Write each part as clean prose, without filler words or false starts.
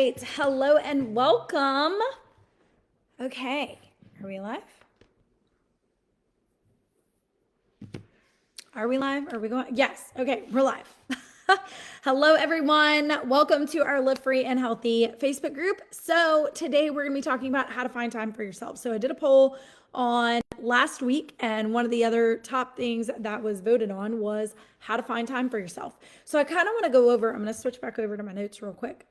right. Hello and welcome. Okay. Are we live? Are we live? Are we going? Yes. Okay. We're live. Hello, everyone. Welcome to our Live Free and Healthy Facebook group. So today we're going to be talking about how to find time for yourself. So I did a poll on last week, and one of the other top things that was voted on was how to find time for yourself. So I kind of want to go over, I'm going to switch back over to my notes real quick.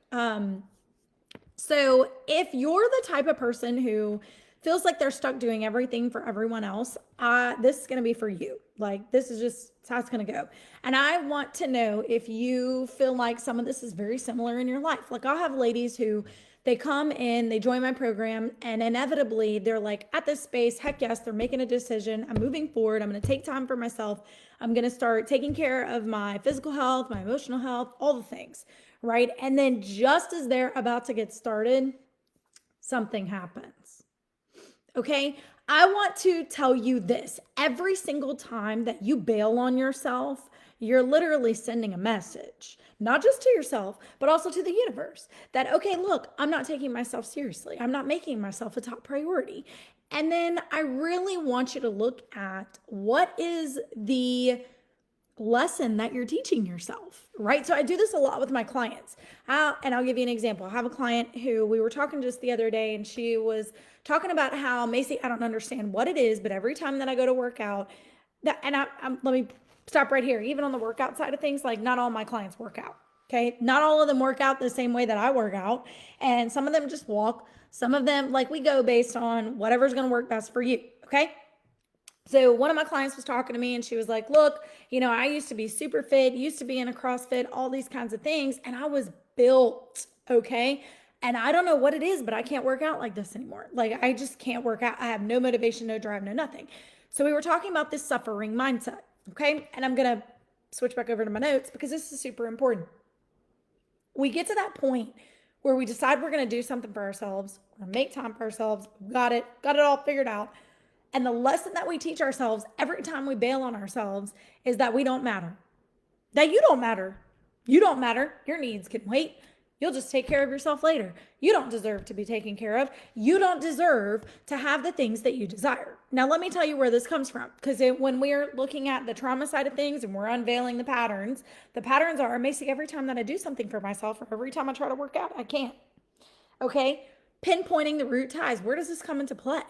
So if you're the type of person who feels like they're stuck doing everything for everyone else, this is going to be for you. Like, this is just how it's going to go. And I want to know if you feel like some of this is very similar in your life. Like, I'll have ladies who they come in, they join my program, and inevitably they're like at this space, heck yes, they're making a decision. I'm moving forward. I'm going to take time for myself. I'm going to start taking care of my physical health, my emotional health, all the things, right? And then just as they're about to get started, something happens. Okay, I want to tell you this. Every single time that you bail on yourself, you're literally sending a message, not just to yourself, but also to the universe that, okay, look, I'm not taking myself seriously. I'm not making myself a top priority. And then I really want you to look at what is the lesson that you're teaching yourself, right? So I do this a lot with my clients. And I'll give you an example. I have a client who we were talking just the other day, and she was talking about how, Macy, I don't understand what it is, but every time that I go to work out, let me stop right here. Even on the workout side of things, like, not all my clients work out. Okay. Not all of them work out the same way that I work out. And some of them just walk. Some of them, like, we go based on whatever's going to work best for you. Okay. So one of my clients was talking to me, and she was like, look, I used to be super fit, used to be in a CrossFit, all these kinds of things. And I was built. Okay. And I don't know what it is, but I can't work out like this anymore. Like, I just can't work out. I have no motivation, no drive, no nothing. So we were talking about this suffering mindset. Okay. And I'm going to switch back over to my notes because this is super important. We get to that point where we decide we're going to do something for ourselves, we're going to make time for ourselves. Got it all figured out. And the lesson that we teach ourselves every time we bail on ourselves is that we don't matter. That you don't matter. You don't matter. Your needs can wait. You'll just take care of yourself later. You don't deserve to be taken care of. You don't deserve to have the things that you desire. Now, let me tell you where this comes from. Because when we're looking at the trauma side of things and we're unveiling the patterns are, Macy, every time that I do something for myself or every time I try to work out, I can't. Okay? Pinpointing the root ties. Where does this come into play?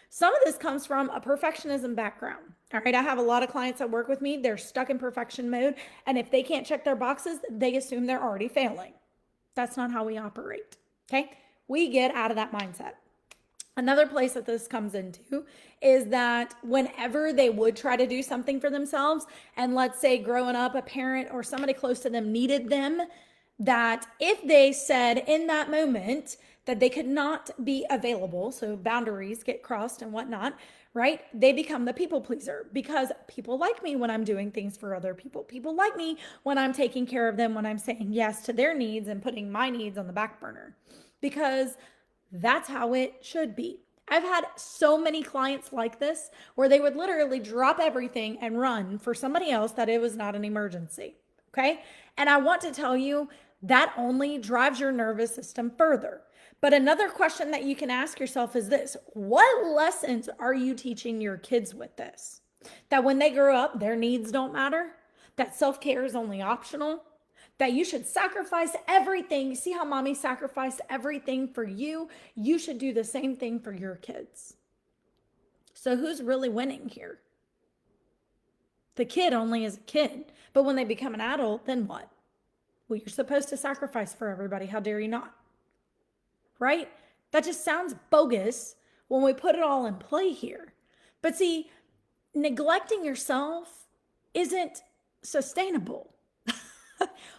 Some of this comes from a perfectionism background. All right. I have a lot of clients that work with me. They're stuck in perfection mode. And if they can't check their boxes, they assume they're already failing. That's not how we operate. Okay. We get out of that mindset. Another place that this comes into is that whenever they would try to do something for themselves, and let's say growing up, a parent or somebody close to them needed them, that if they said in that moment that they could not be available, so boundaries get crossed and whatnot, right? They become the people pleaser because people like me when I'm doing things for other people. People like me when I'm taking care of them, when I'm saying yes to their needs and putting my needs on the back burner, because that's how it should be. I've had so many clients like this where they would literally drop everything and run for somebody else that it was not an emergency. Okay. And I want to tell you that only drives your nervous system further. But another question that you can ask yourself is this: what lessons are you teaching your kids with this? That when they grow up, their needs don't matter, that self-care is only optional, that you should sacrifice everything. See how mommy sacrificed everything for you? You should do the same thing for your kids. So who's really winning here? The kid only is a kid. But when they become an adult, then what? Well, you're supposed to sacrifice for everybody. How dare you not? Right? That just sounds bogus when we put it all in play here. But see, neglecting yourself isn't sustainable.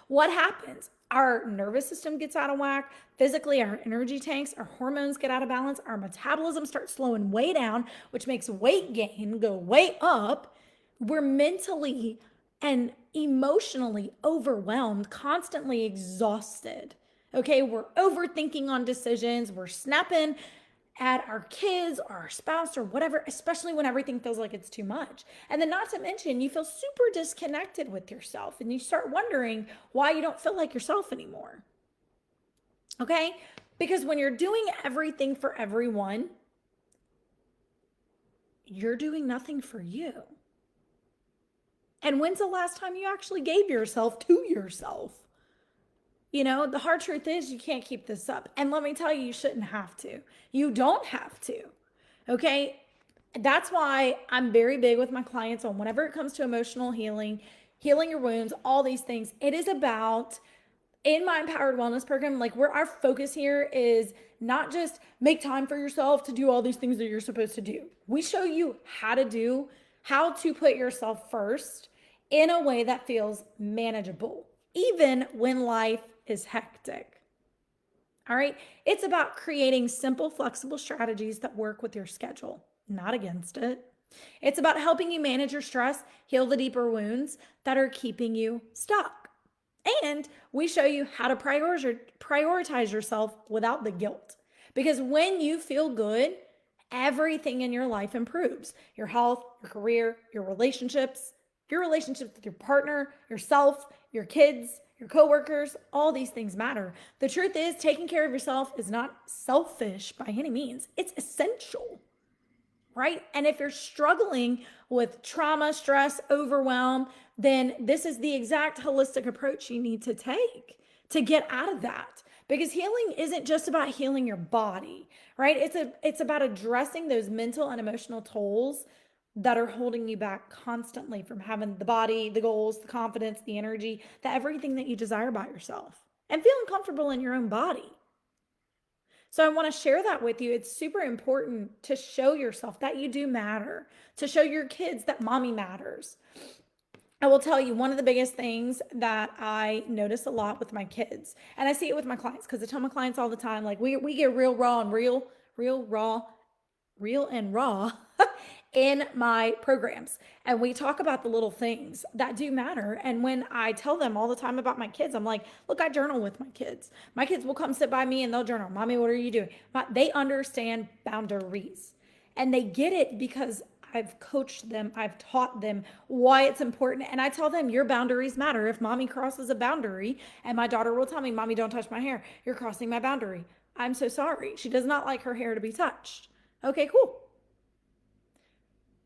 What happens? Our nervous system gets out of whack. Physically, our energy tanks, our hormones get out of balance. Our metabolism starts slowing way down, which makes weight gain go way up. We're mentally and emotionally overwhelmed, constantly exhausted. Okay, we're overthinking on decisions. We're snapping at our kids or our spouse or whatever, especially when everything feels like it's too much. And then not to mention, you feel super disconnected with yourself and you start wondering why you don't feel like yourself anymore. Okay? Because when you're doing everything for everyone, you're doing nothing for you. And when's the last time you actually gave yourself to yourself? The hard truth is you can't keep this up. And let me tell you, you shouldn't have to. You don't have to. Okay? That's why I'm very big with my clients on whenever it comes to emotional healing, healing your wounds, all these things. It is about, in my empowered wellness program, like where our focus here is not just make time for yourself to do all these things that you're supposed to do. We show you how to put yourself first in a way that feels manageable, even when life is hectic. All right. It's about creating simple, flexible strategies that work with your schedule, not against it. It's about helping you manage your stress, heal the deeper wounds that are keeping you stuck. And we show you how to prioritize yourself without the guilt. Because when you feel good, everything in your life improves. Your health, your career, your relationships with your partner, yourself, your kids, your coworkers, all these things matter. The truth is, taking care of yourself is not selfish by any means. It's essential, right? And if you're struggling with trauma, stress, overwhelm, then this is the exact holistic approach you need to take to get out of that. Because healing isn't just about healing your body, right? It's about addressing those mental and emotional tolls that are holding you back constantly from having the body, the goals, the confidence, the energy, everything that you desire about yourself, and feeling comfortable in your own body. So I want to share that with you. It's super important to show yourself that you do matter, to show your kids that mommy matters. I will tell you, one of the biggest things that I notice a lot with my kids, and I see it with my clients, because I tell my clients all the time, like we get real raw in my programs. And we talk about the little things that do matter. And when I tell them all the time about my kids, I'm like, look, I journal with my kids. My kids will come sit by me and they'll journal. Mommy, what are you doing? They understand boundaries. And they get it because I've coached them, I've taught them why it's important. And I tell them, your boundaries matter. If mommy crosses a boundary, and my daughter will tell me, mommy, don't touch my hair, you're crossing my boundary. I'm so sorry. She does not like her hair to be touched. Okay, cool.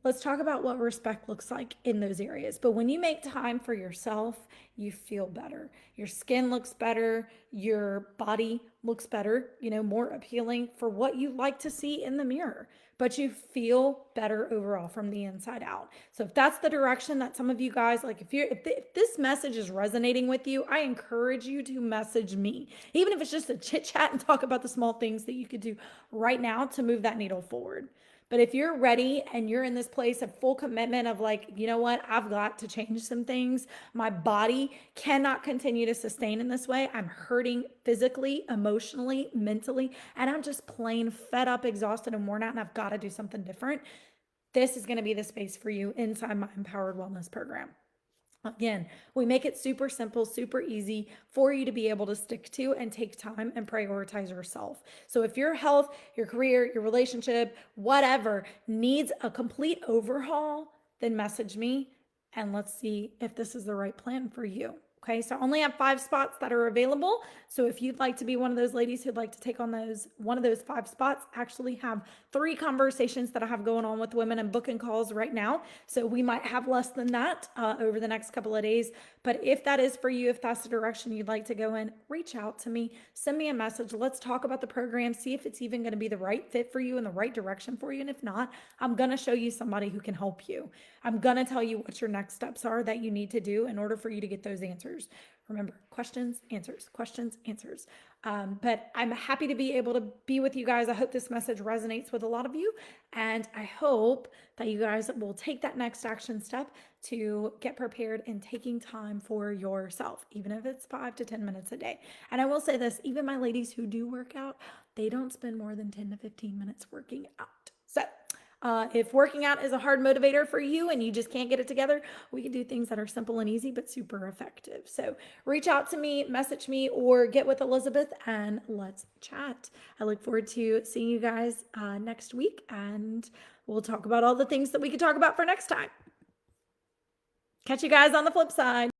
Let's talk about what respect looks like in those areas. But when you make time for yourself, you feel better. Your skin looks better. Your body looks better, more appealing for what you like to see in the mirror. But you feel better overall from the inside out. So if that's the direction that some of you guys, like if this message is resonating with you, I encourage you to message me. Even if it's just a chit chat and talk about the small things that you could do right now to move that needle forward. But if you're ready and you're in this place of full commitment of like, you know what, I've got to change some things. My body cannot continue to sustain in this way. I'm hurting physically, emotionally, mentally, and I'm just plain fed up, exhausted, and worn out, and I've got to do something different. This is going to be the space for you inside my Empowered Wellness program. Again, we make it super simple, super easy for you to be able to stick to and take time and prioritize yourself. So if your health, your career, your relationship, whatever needs a complete overhaul, then message me and let's see if this is the right plan for you. Okay, so I only have 5 spots that are available. So if you'd like to be one of those ladies who'd like to take on one of those 5 spots, I actually have 3 conversations that I have going on with women and booking calls right now. So we might have less than that over the next couple of days. But if that is for you, if that's the direction you'd like to go in, reach out to me, send me a message. Let's talk about the program, see if it's even going to be the right fit for you and the right direction for you. And if not, I'm going to show you somebody who can help you. I'm going to tell you what your next steps are that you need to do in order for you to get those answers. Remember, questions, answers, questions, answers. But I'm happy to be able to be with you guys. I hope this message resonates with a lot of you. And I hope that you guys will take that next action step to get prepared and taking time for yourself, even if it's 5 to 10 minutes a day. And I will say this, even my ladies who do work out, they don't spend more than 10 to 15 minutes working out. So if working out is a hard motivator for you and you just can't get it together, we can do things that are simple and easy, but super effective. So reach out to me, message me, or get with Elizabeth and let's chat. I look forward to seeing you guys next week, and we'll talk about all the things that we could talk about for next time. Catch you guys on the flip side.